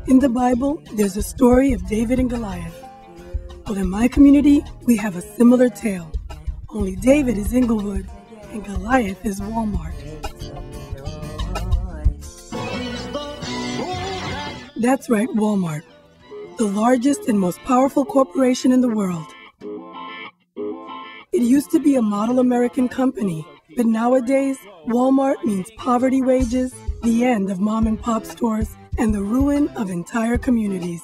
In the Bible, there's a story of David and Goliath. Well, in my community, we have a similar tale. Only David is Inglewood, and Goliath is Walmart. That's right, Walmart, the largest and most powerful corporation in the world. It used to be a model American company, but nowadays, Walmart means poverty wages, the end of mom and pop stores, and the ruin of entire communities.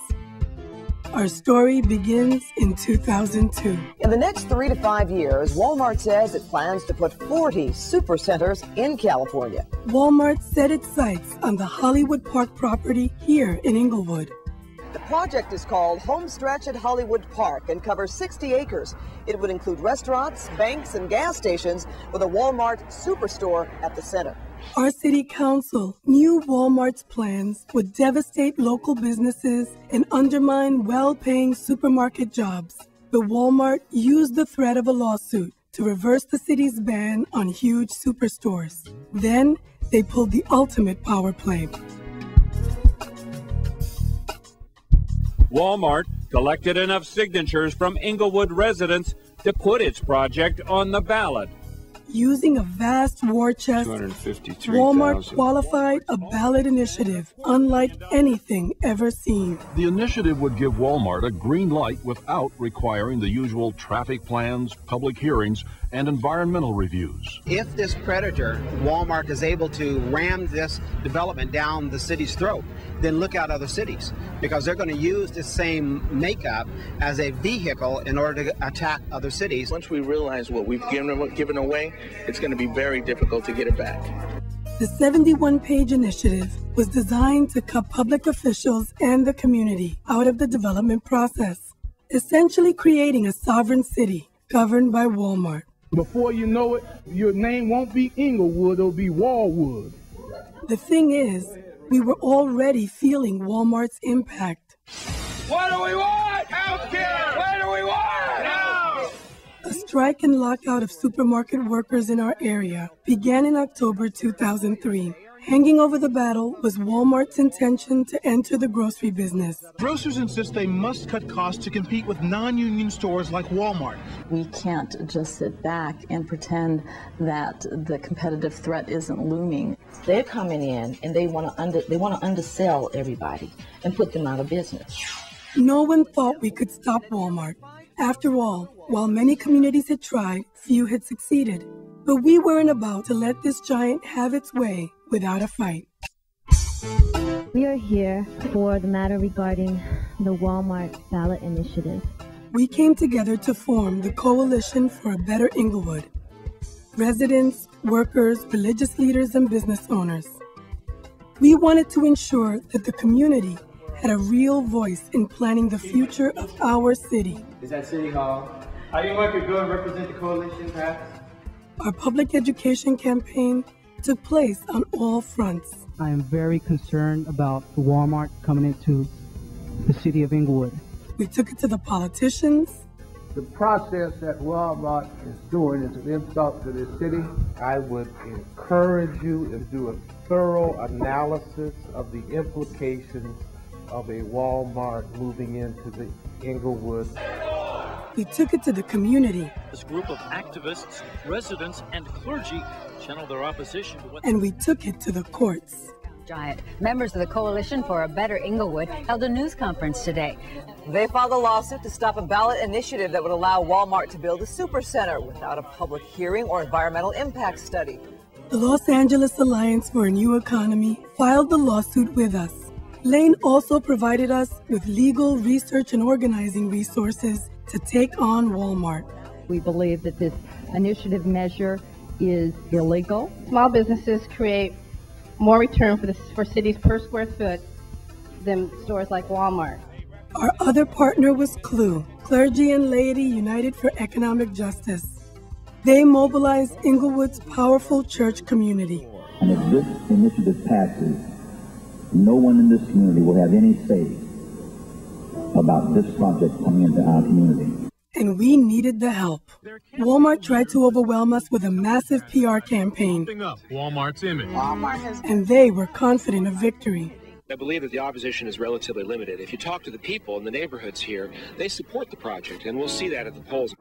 Our story begins in 2002. In the next 3 to 5 years, Walmart says it plans to put 40 supercenters in California. Walmart set its sights on the Hollywood Park property here in Inglewood. The project is called Homestretch at Hollywood Park and covers 60 acres. It would include restaurants, banks, and gas stations with a Walmart superstore at the center. Our city council knew Walmart's plans would devastate local businesses and undermine well-paying supermarket jobs. But Walmart used the threat of a lawsuit to reverse the city's ban on huge superstores. Then they pulled the ultimate power play. Walmart collected enough signatures from Inglewood residents to put its project on the ballot. Using a vast war chest, Walmart qualified a ballot initiative unlike anything ever seen. The initiative would give Walmart a green light without requiring the usual traffic plans, public hearings, and environmental reviews. If this predator, Walmart, is able to ram this development down the city's throat, then look out other cities, because they're going to use the same makeup as a vehicle in order to attack other cities. Once we realize what we've given away, it's going to be very difficult to get it back. The 71-page initiative was designed to cut public officials and the community out of the development process, essentially creating a sovereign city governed by Walmart. Before you know it, your name won't be Inglewood, it'll be Wallwood. The thing is, we were already feeling Walmart's impact. What do we want? Healthcare! What do we want? Now! A strike and lockout of supermarket workers in our area began in October 2003. Hanging over the battle was Walmart's intention to enter the grocery business. Grocers insist they must cut costs to compete with non-union stores like Walmart. We can't just sit back and pretend that the competitive threat isn't looming. They're coming in and they want to undersell everybody and put them out of business. No one thought we could stop Walmart. After all, while many communities had tried, few had succeeded. But we weren't about to let this giant have its way without a fight. We are here for the matter regarding the Walmart ballot initiative. We came together to form the Coalition for a Better Inglewood. Residents, workers, religious leaders, and business owners. We wanted to ensure that the community had a real voice in planning the future of our city. Is at City Hall. How do you want to go and represent the coalition, perhaps? Our public education campaign took place on all fronts. I am very concerned about the Walmart coming into the city of Inglewood. We took it to the politicians. The process that Walmart is doing is an insult to this city. I would encourage you to do a thorough analysis of the implications of a Walmart moving into the Inglewood. We took it to the community. This group of activists, residents, and clergy channeled their opposition to what... And we took it to the courts. Giant. Members of the Coalition for a Better Inglewood held a news conference today. They filed a lawsuit to stop a ballot initiative that would allow Walmart to build a supercenter without a public hearing or environmental impact study. The Los Angeles Alliance for a New Economy filed the lawsuit with us. Lane also provided us with legal, research, and organizing resources to take on Walmart. We believe that this initiative measure is illegal. Small businesses create more return for cities per square foot than stores like Walmart. Our other partner was CLUE, Clergy and Laity United for Economic Justice. They mobilized Inglewood's powerful church community. And if this initiative passes, no one in this community will have any say about this project coming into our community. And we needed the help. Walmart tried to overwhelm us with a massive PR campaign. Walmart's image. And they were confident of victory. I believe that the opposition is relatively limited. If you talk to the people in the neighborhoods here, they support the project, and we'll see that at the polls.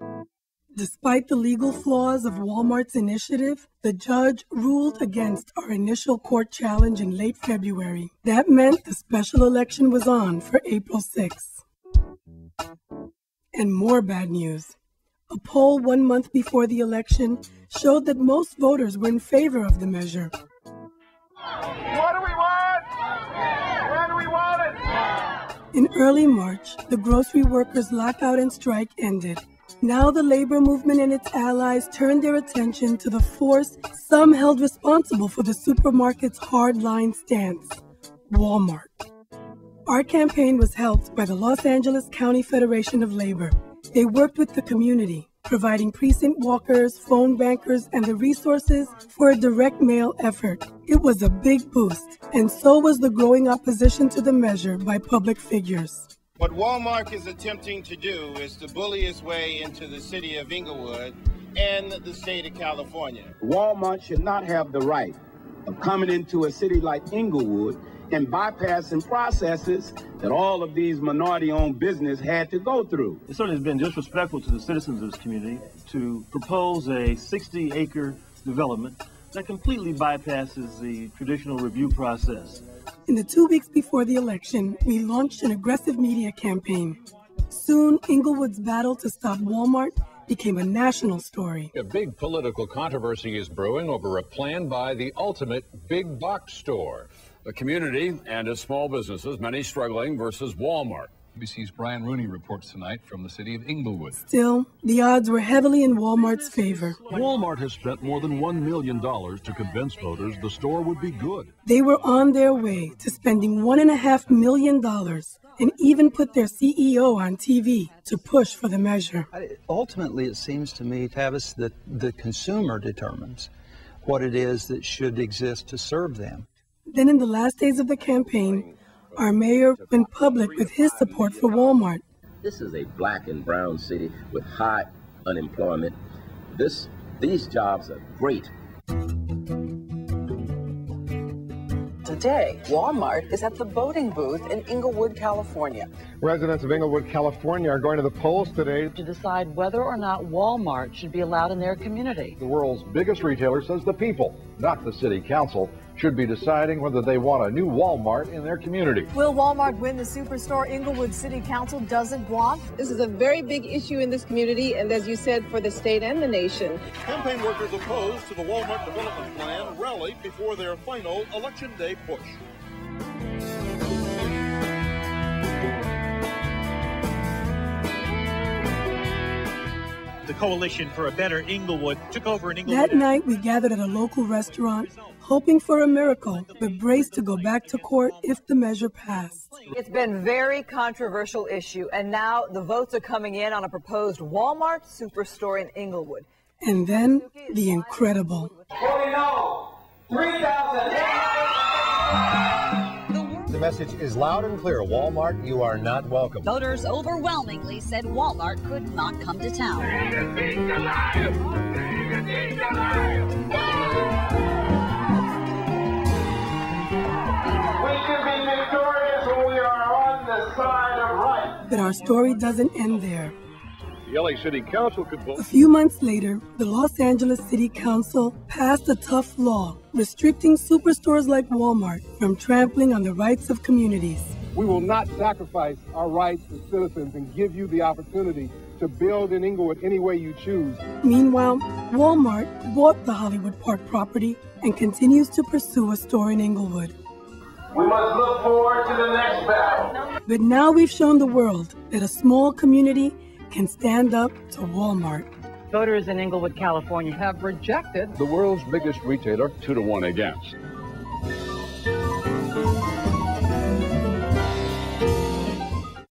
Despite the legal flaws of Walmart's initiative, the judge ruled against our initial court challenge in late February. That meant the special election was on for April 6th. And more bad news. A poll 1 month before the election showed that most voters were in favor of the measure. What do we want? When do we want it? In early March, the grocery workers' lockout and strike ended. Now the labor movement and its allies turned their attention to the force some held responsible for the supermarket's hardline stance, Walmart. Our campaign was helped by the Los Angeles County Federation of Labor. They worked with the community, providing precinct walkers, phone bankers, and the resources for a direct mail effort. It was a big boost, and so was the growing opposition to the measure by public figures. What Walmart is attempting to do is to bully its way into the city of Inglewood and the state of California. Walmart should not have the right of coming into a city like Inglewood and bypassing processes that all of these minority-owned business had to go through. It certainly has been disrespectful to the citizens of this community to propose a 60-acre development that completely bypasses the traditional review process. In the 2 weeks before the election, we launched an aggressive media campaign. Soon, Inglewood's battle to stop Walmart became a national story. A big political controversy is brewing over a plan by the ultimate big box store. The community and its small businesses, many struggling, versus Walmart. NBC's Brian Rooney reports tonight from the city of Inglewood. Still, the odds were heavily in Walmart's favor. Walmart has spent more than $1 million to convince voters the store would be good. They were on their way to spending $1.5 million and even put their CEO on TV to push for the measure. Ultimately, it seems to me, Tavis, that the consumer determines what it is that should exist to serve them. Then in the last days of the campaign, our mayor went public with his support for Walmart. This is a black and brown city with high unemployment. These jobs are great. Today, Walmart is at the voting booth in Inglewood, California. Residents of Inglewood, California are going to the polls today to decide whether or not Walmart should be allowed in their community. The world's biggest retailer says the people, not the city council, should be deciding whether they want a new Walmart in their community. Will Walmart win the superstore Inglewood City Council doesn't want? This is a very big issue in this community, and as you said, for the state and the nation. Campaign workers opposed to the Walmart development plan rallied before their final Election Day push. The Coalition for a Better Inglewood took over in Inglewood. That night, we gathered at a local restaurant, hoping for a miracle, but braced to go back to court if the measure passed. It's been a very controversial issue, and now the votes are coming in on a proposed Walmart superstore in Inglewood. And then, the incredible. Voting no, 3,000. The message is loud and clear. Walmart, you are not welcome. Voters overwhelmingly said Walmart could not come to town. We should be victorious when we are on the side of right. But our story doesn't end there. The LA City Council could vote. A few months later, the Los Angeles City Council passed a tough law restricting superstores like Walmart from trampling on the rights of communities. We will not sacrifice our rights as citizens and give you the opportunity to build in Inglewood any way you choose. Meanwhile, Walmart bought the Hollywood Park property and continues to pursue a store in Inglewood. We must look forward to the next battle. But now we've shown the world that a small community can stand up to Walmart. Voters in Inglewood, California have rejected the world's biggest retailer 2-1 against.